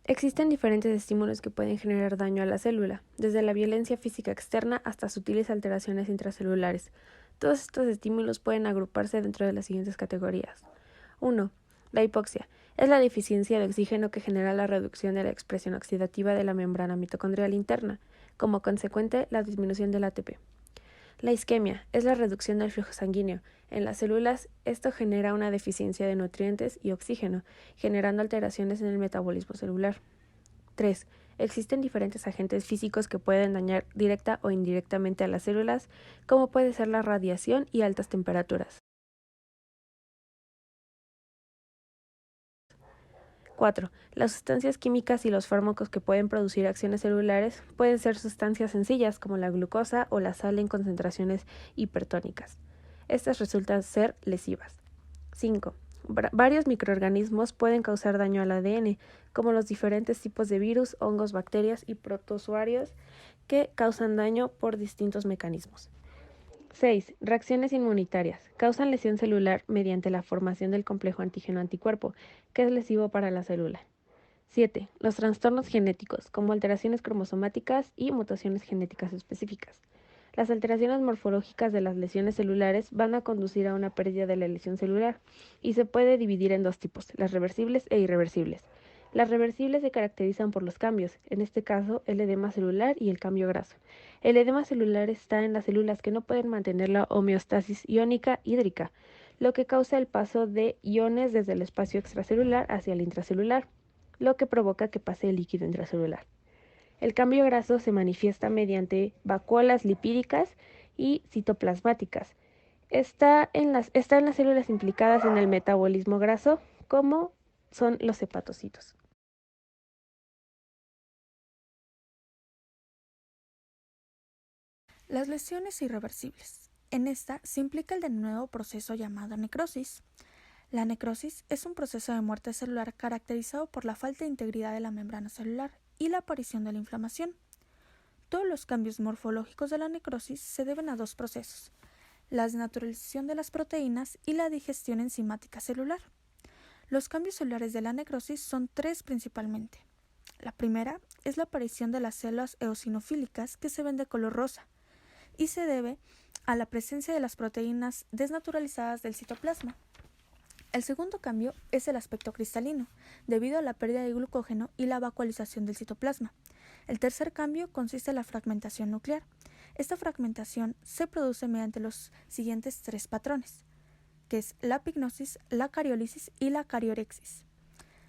Existen diferentes estímulos que pueden generar daño a la célula, desde la violencia física externa hasta sutiles alteraciones intracelulares. Todos estos estímulos pueden agruparse dentro de las siguientes categorías. 1. La hipoxia. Es la deficiencia de oxígeno que genera la reducción de la expresión oxidativa de la membrana mitocondrial interna, como consecuente la disminución del ATP. La isquemia es la reducción del flujo sanguíneo. En las células, esto genera una deficiencia de nutrientes y oxígeno, generando alteraciones en el metabolismo celular. 3. Existen diferentes agentes físicos que pueden dañar directa o indirectamente a las células, como puede ser la radiación y altas temperaturas. 4. Las sustancias químicas y los fármacos que pueden producir acciones celulares pueden ser sustancias sencillas como la glucosa o la sal en concentraciones hipertónicas. Estas resultan ser lesivas. 5. Varios microorganismos pueden causar daño al ADN, como los diferentes tipos de virus, hongos, bacterias y protozoarios que causan daño por distintos mecanismos. 6. Reacciones inmunitarias. Causan lesión celular mediante la formación del complejo antígeno-anticuerpo, que es lesivo para la célula. 7. Los trastornos genéticos, como alteraciones cromosomáticas y mutaciones genéticas específicas. Las alteraciones morfológicas de las lesiones celulares van a conducir a una pérdida de la lesión celular y se puede dividir en dos tipos, las reversibles e irreversibles. Las reversibles se caracterizan por los cambios, en este caso el edema celular y el cambio graso. El edema celular está en las células que no pueden mantener la homeostasis iónica hídrica, lo que causa el paso de iones desde el espacio extracelular hacia el intracelular, lo que provoca que pase el líquido intracelular. El cambio graso se manifiesta mediante vacuolas lipídicas y citoplasmáticas. Está en las células implicadas en el metabolismo graso, como son los hepatocitos. Las lesiones irreversibles. En esta se implica el de nuevo proceso llamado necrosis. La necrosis es un proceso de muerte celular caracterizado por la falta de integridad de la membrana celular y la aparición de la inflamación. Todos los cambios morfológicos de la necrosis se deben a dos procesos: la desnaturalización de las proteínas y la digestión enzimática celular. Los cambios celulares de la necrosis son tres principalmente. La primera es la aparición de las células eosinofílicas que se ven de color rosa y se debe a la presencia de las proteínas desnaturalizadas del citoplasma. El segundo cambio es el aspecto cristalino, debido a la pérdida de glucógeno y la vacuolización del citoplasma. El tercer cambio consiste en la fragmentación nuclear. Esta fragmentación se produce mediante los siguientes tres patrones, que es la pignosis, la cariólisis y la cariorexis.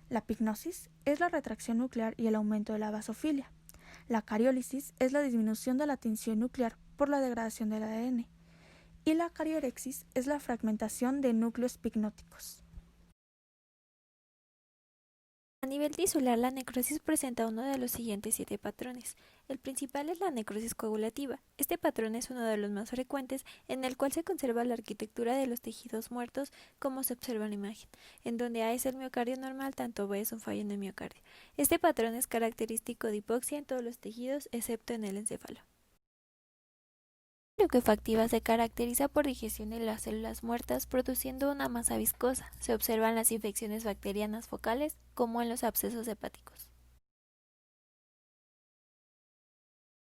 La pignosis es la retracción nuclear y el aumento de la basofilia. La cariólisis es la disminución de la tensión nuclear por la degradación del ADN. Y la cariorexis es la fragmentación de núcleos pignóticos. A nivel tisular, la necrosis presenta uno de los siguientes 7 patrones. El principal es la necrosis coagulativa. Este patrón es uno de los más frecuentes, en el cual se conserva la arquitectura de los tejidos muertos, como se observa en la imagen. En donde A es el miocardio normal, tanto B es un fallo en el miocardio. Este patrón es característico de hipoxia en todos los tejidos, excepto en el encéfalo. La liquefactiva se caracteriza por digestión de las células muertas, produciendo una masa viscosa. Se observan las infecciones bacterianas focales, como en los abscesos hepáticos.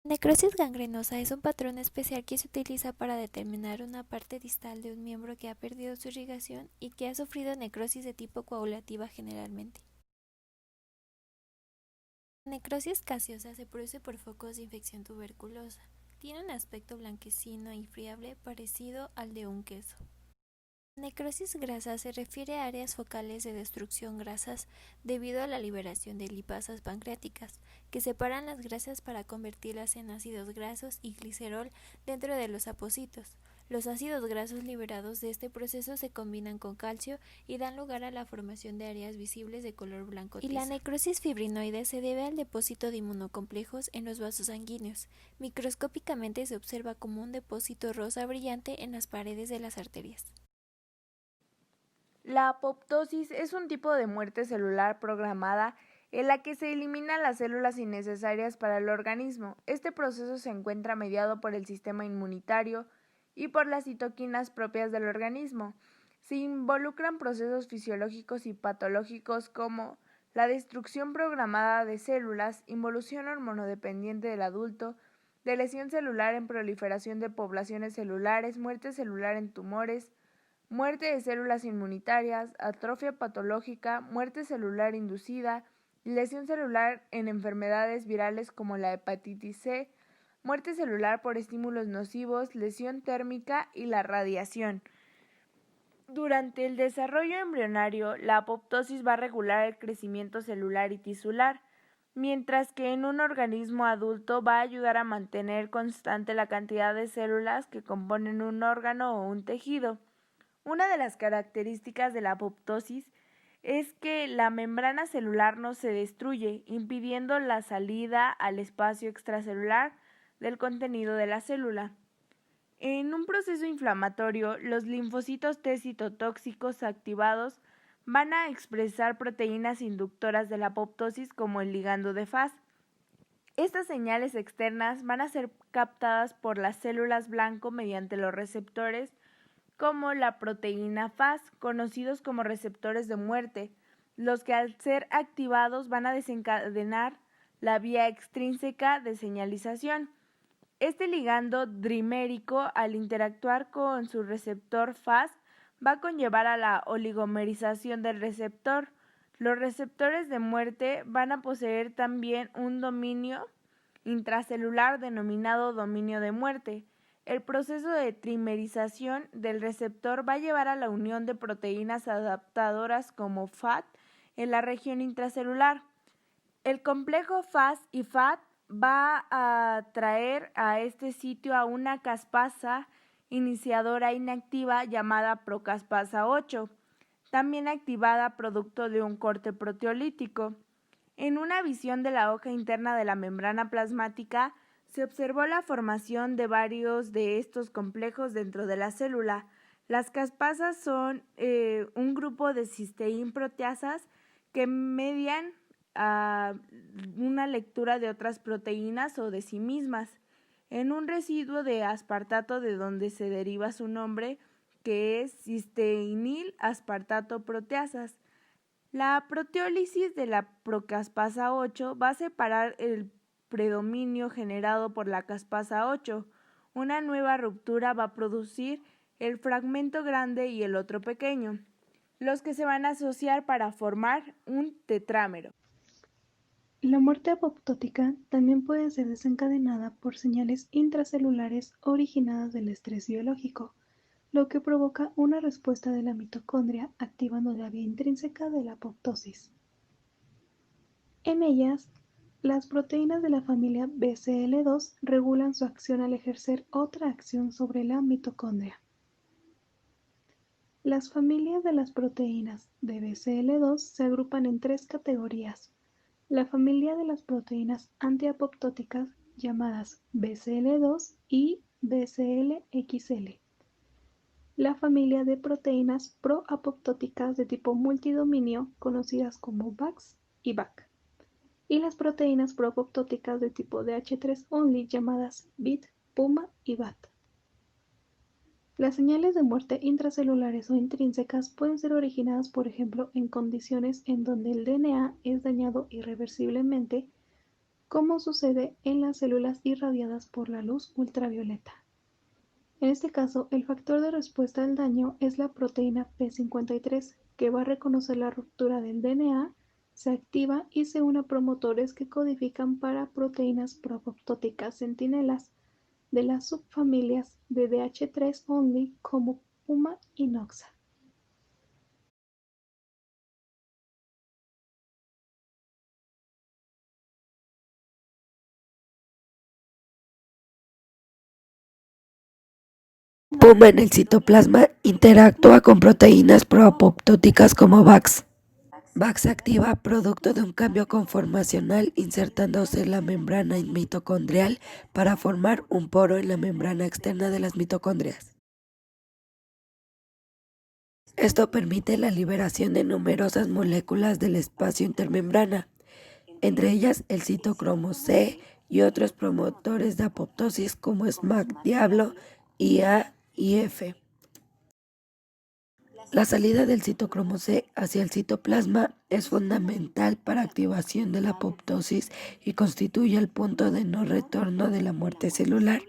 La necrosis gangrenosa es un patrón especial que se utiliza para determinar una parte distal de un miembro que ha perdido su irrigación y que ha sufrido necrosis de tipo coagulativa generalmente. La necrosis gaseosa se produce por focos de infección tuberculosa. Tiene un aspecto blanquecino y friable parecido al de un queso. La necrosis grasa se refiere a áreas focales de destrucción grasas debido a la liberación de lipasas pancreáticas, que separan las grasas para convertirlas en ácidos grasos y glicerol dentro de los apocitos. Los ácidos grasos liberados de este proceso se combinan con calcio y dan lugar a la formación de áreas visibles de color blanco tiza. Y la necrosis fibrinoide se debe al depósito de inmunocomplejos en los vasos sanguíneos. Microscópicamente se observa como un depósito rosa brillante en las paredes de las arterias. La apoptosis es un tipo de muerte celular programada en la que se eliminan las células innecesarias para el organismo. Este proceso se encuentra mediado por el sistema inmunitario y por las citoquinas propias del organismo. Se involucran procesos fisiológicos y patológicos como la destrucción programada de células, involución hormonodependiente del adulto, de lesión celular en proliferación de poblaciones celulares, muerte celular en tumores, muerte de células inmunitarias, atrofia patológica, muerte celular inducida, lesión celular en enfermedades virales como la hepatitis C, muerte celular por estímulos nocivos, lesión térmica y la radiación. Durante el desarrollo embrionario, la apoptosis va a regular el crecimiento celular y tisular, mientras que en un organismo adulto va a ayudar a mantener constante la cantidad de células que componen un órgano o un tejido. Una de las características de la apoptosis es que la membrana celular no se destruye, impidiendo la salida al espacio extracelular del contenido de la célula. En un proceso inflamatorio, los linfocitos T citotóxicos activados van a expresar proteínas inductoras de la apoptosis como el ligando de Fas. Estas señales externas van a ser captadas por las células blanco mediante los receptores como la proteína Fas, conocidos como receptores de muerte, los que al ser activados van a desencadenar la vía extrínseca de señalización. Este ligando trimérico, al interactuar con su receptor Fas, va a conllevar a la oligomerización del receptor. Los receptores de muerte van a poseer también un dominio intracelular denominado dominio de muerte. El proceso de trimerización del receptor va a llevar a la unión de proteínas adaptadoras como FAT en la región intracelular. El complejo Fas y FAT va a traer a este sitio a una caspasa iniciadora inactiva llamada procaspasa 8, también activada producto de un corte proteolítico. En una visión de la hoja interna de la membrana plasmática, se observó la formación de varios de estos complejos dentro de la célula. Las caspasas son un grupo de cisteína proteasas que median a una lectura de otras proteínas o de sí mismas, en un residuo de aspartato de donde se deriva su nombre, que es cisteinil aspartato proteasas. La proteólisis de la procaspasa 8 va a separar el predominio generado por la caspasa 8. Una nueva ruptura va a producir el fragmento grande y el otro pequeño, los que se van a asociar para formar un tetrámero. La muerte apoptótica también puede ser desencadenada por señales intracelulares originadas del estrés biológico, lo que provoca una respuesta de la mitocondria activando la vía intrínseca de la apoptosis. En ellas, las proteínas de la familia BCL2 regulan su acción al ejercer otra acción sobre la mitocondria. Las familias de las proteínas de BCL2 se agrupan en tres categorías. La familia de las proteínas antiapoptóticas llamadas BCL2 y BCLXL. La familia de proteínas proapoptóticas de tipo multidominio conocidas como BAX y BAC. Y las proteínas proapoptóticas de tipo DH3 only llamadas BIT, PUMA y BAT. Las señales de muerte intracelulares o intrínsecas pueden ser originadas, por ejemplo, en condiciones en donde el DNA es dañado irreversiblemente, como sucede en las células irradiadas por la luz ultravioleta. En este caso, el factor de respuesta al daño es la proteína P53, que va a reconocer la ruptura del DNA, se activa y se une a promotores que codifican para proteínas proapoptóticas centinelas de las subfamilias de DH3 only como PUMA y NOXA. PUMA en el citoplasma interactúa con proteínas proapoptóticas como VAX. VAX se activa producto de un cambio conformacional insertándose en la membrana mitocondrial para formar un poro en la membrana externa de las mitocondrias. Esto permite la liberación de numerosas moléculas del espacio intermembrana, entre ellas el citocromo C y otros promotores de apoptosis como SMAC, Diablo, IA y F. La salida del citocromo C hacia el citoplasma es fundamental para activación de la apoptosis y constituye el punto de no retorno de la muerte celular.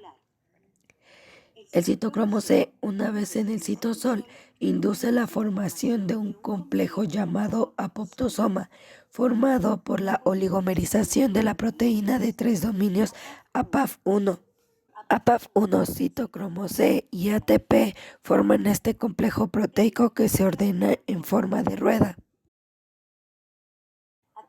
El citocromo C, una vez en el citosol, induce la formación de un complejo llamado apoptosoma, formado por la oligomerización de la proteína de 3 dominios APAF1. APAF1, citocromo C y ATP forman este complejo proteico que se ordena en forma de rueda.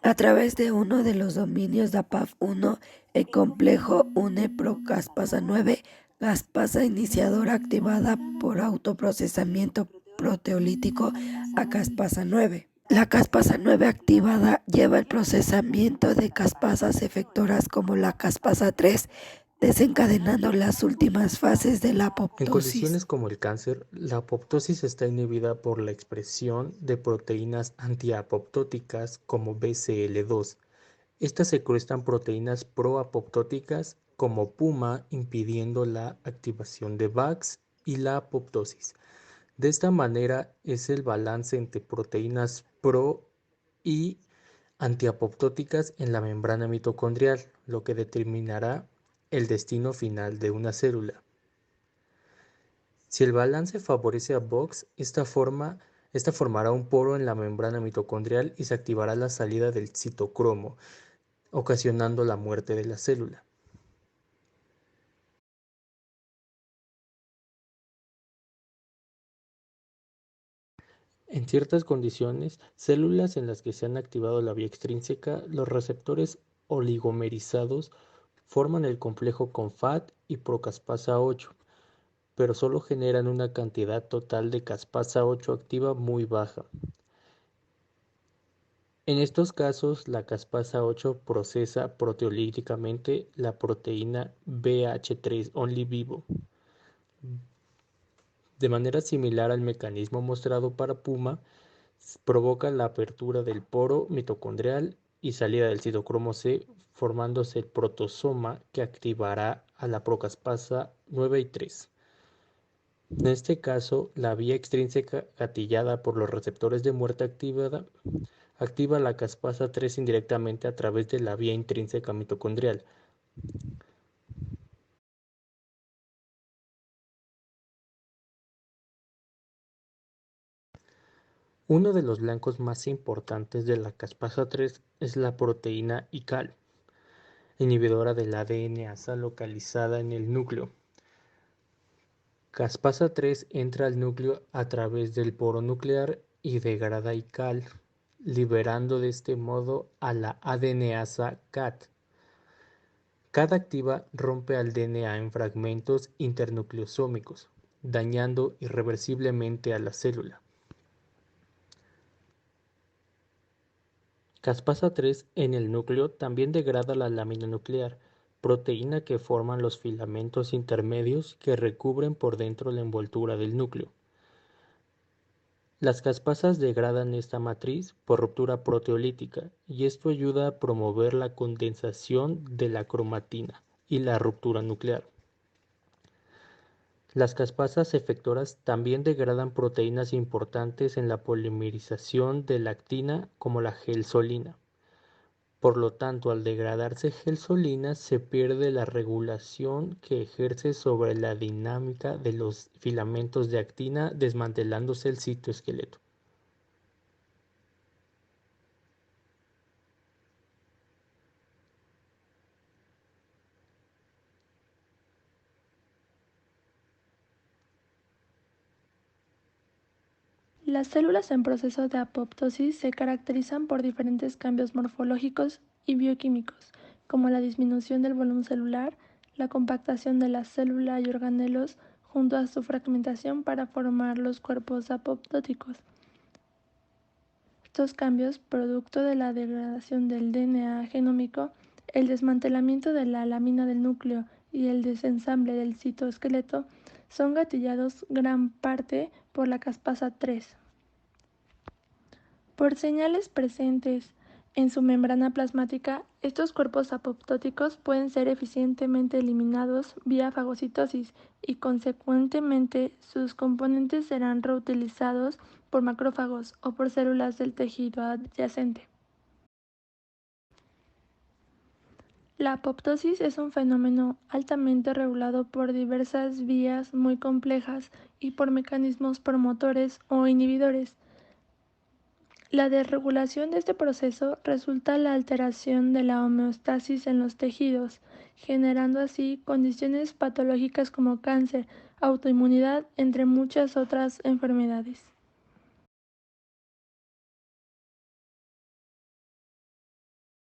A través de uno de los dominios de APAF1, el complejo une procaspasa 9, caspasa iniciadora activada por autoprocesamiento proteolítico a caspasa 9. La caspasa 9 activada lleva el procesamiento de caspasas efectoras como la caspasa 3, desencadenando las últimas fases de la En apoptosis. condiciones como el cáncer, la apoptosis está inhibida por la expresión de proteínas antiapoptóticas como BCL2. Estas secuestran proteínas proapoptóticas como PUMA, impidiendo la activación de VAX y la apoptosis. De esta manera es el balance entre proteínas pro y antiapoptóticas en la membrana mitocondrial, lo que determinará el destino final de una célula. Si el balance favorece a VOX, esta formará un poro en la membrana mitocondrial y se activará la salida del citocromo, ocasionando la muerte de la célula. En ciertas condiciones, células en las que se han activado la vía extrínseca, los receptores oligomerizados forman el complejo CONFAT y procaspasa 8, pero solo generan una cantidad total de caspasa 8 activa muy baja. En estos casos, la caspasa 8 procesa proteolíticamente la proteína BH3 only vivo, de manera similar al mecanismo mostrado para PUMA, provoca la apertura del poro mitocondrial y salida del citocromo C, formándose el protosoma que activará a la procaspasa 9 y 3. En este caso, la vía extrínseca gatillada por los receptores de muerte activa la caspasa 3 indirectamente a través de la vía intrínseca mitocondrial. Uno de los blancos más importantes de la caspasa 3 es la proteína ICAL, inhibidora del ADN-ASA localizada en el núcleo. Caspasa 3 entra al núcleo a través del poro nuclear y degrada ICAL, liberando de este modo a la ADN-ASA CAT. CAT activa rompe al DNA en fragmentos internucleosómicos, dañando irreversiblemente a la célula. Caspasa 3 en el núcleo también degrada la lámina nuclear, proteína que forman los filamentos intermedios que recubren por dentro la envoltura del núcleo. Las caspasas degradan esta matriz por ruptura proteolítica y esto ayuda a promover la condensación de la cromatina y la ruptura nuclear. Las caspasas efectoras también degradan proteínas importantes en la polimerización de la actina como la gelsolina. Por lo tanto, al degradarse gelsolina, se pierde la regulación que ejerce sobre la dinámica de los filamentos de actina, desmantelándose el citoesqueleto. Las células en proceso de apoptosis se caracterizan por diferentes cambios morfológicos y bioquímicos, como la disminución del volumen celular, la compactación de la célula y organelos junto a su fragmentación para formar los cuerpos apoptóticos. Estos cambios, producto de la degradación del DNA genómico, el desmantelamiento de la lámina del núcleo y el desensamble del citoesqueleto, son gatillados gran parte por la caspasa 3. Por señales presentes en su membrana plasmática, Estos cuerpos apoptóticos pueden ser eficientemente eliminados vía fagocitosis y, consecuentemente, sus componentes serán reutilizados por macrófagos o por células del tejido adyacente. La apoptosis es un fenómeno altamente regulado por diversas vías muy complejas y por mecanismos promotores o inhibidores. La desregulación de este proceso resulta la alteración de la homeostasis en los tejidos, generando así condiciones patológicas como cáncer, autoinmunidad, entre muchas otras enfermedades.